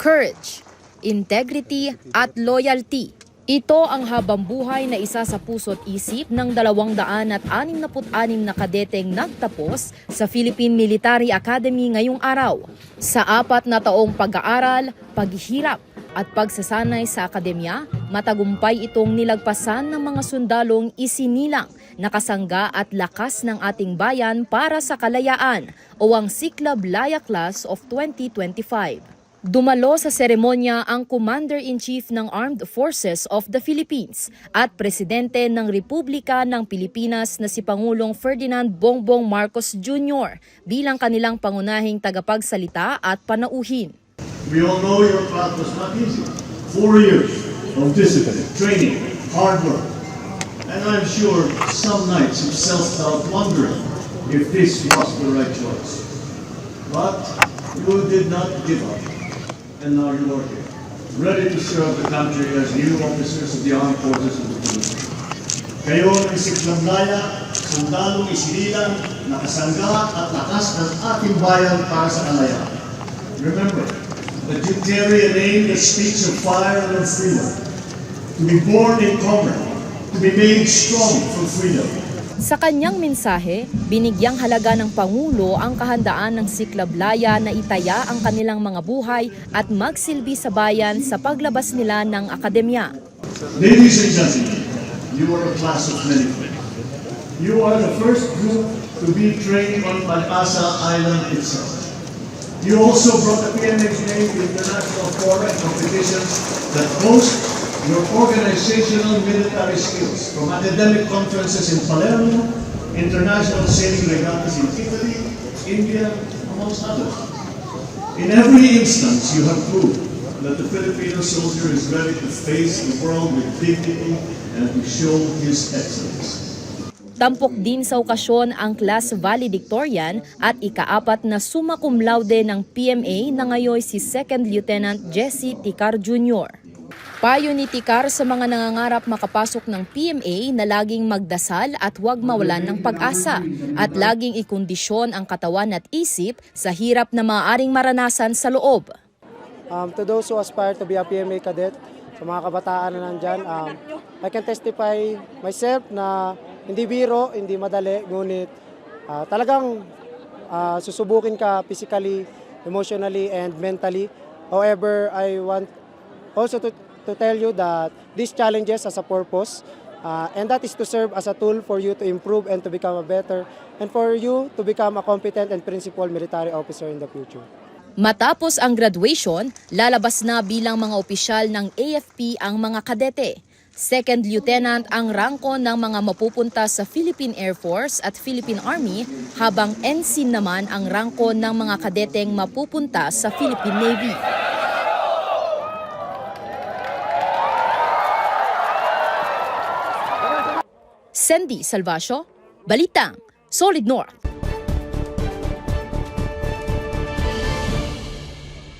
courage, integrity at loyalty. Ito ang habambuhay na isa sa puso't isip ng 266 na kadeteng nagtapos sa Philippine Military Academy ngayong araw. Sa 4 na taong pag-aaral, paghihirap at pagsasanay sa akademya, matagumpay itong nilagpasan ng mga sundalong isinilang, nakasangga at lakas ng ating bayan para sa kalayaan o ang Siklab Laya Class of 2025. Dumalo sa seremonya ang Commander-in-Chief ng Armed Forces of the Philippines at Presidente ng Republika ng Pilipinas na si Pangulong Ferdinand Bongbong Marcos Jr. bilang kanilang pangunahing tagapagsalita at panauhin. We all know your path was not easy. 4 years of discipline, training, hard work. And I'm sure some nights you self-doubt wondering if this was the right choice. But you did not give up. And now you are here, ready to serve the country as new officers of the Armed Forces of the Philippines. Kayo ng Siklab Laya, sundalong isinilang, nakasangga at lakas ng ating bayan para sa kalayaan. Remember that you carry a name that speaks of fire and of freedom. To be born in combat, to be made strong for freedom. Sa kanyang mensahe, binigyang halaga ng Pangulo ang kahandaan ng Siklab Laya na itaya ang kanilang mga buhay at magsilbi sa bayan sa paglabas nila ng akademya. Ladies and gentlemen, you are a class of many friends. You are the first group to be trained on Pag-asa Island itself. You also brought the PMA's name to international fora and competitions that host your organizational military skills, from academic conferences in Palermo, international sailing regattas in Italy, India, amongst others. In every instance, you have proved that the Filipino soldier is ready to face the world with dignity and to show his excellence. Tampok din sa okasyon ang class valedictorian at ika-4 na summa cum laude ng PMA na ngayon si Second Lieutenant Jesse Ticar Jr. Payo ni Ticar sa mga nangangarap makapasok ng PMA na laging magdasal at huwag mawalan ng pag-asa at laging ikondisyon ang katawan at isip sa hirap na maaaring maranasan sa loob. To those who aspire to be a PMA cadet, sa mga kabataan na nandyan, I can testify myself na hindi biro, hindi madali, ngunit talagang susubukin ka physically, emotionally, and mentally. However, I want also to tell you that these challenges has a purpose, and that is to serve as a tool for you to improve and to become a better, and for you to become a competent and principled military officer in the future. Matapos ang graduation, lalabas na bilang mga opisyal ng AFP ang mga kadete. Second Lieutenant ang rangko ng mga mapupunta sa Philippine Air Force at Philippine Army, habang Ensign naman ang rangko ng mga kadeteng mapupunta sa Philippine Navy. Sandy Salvacio, Balitang Solid North.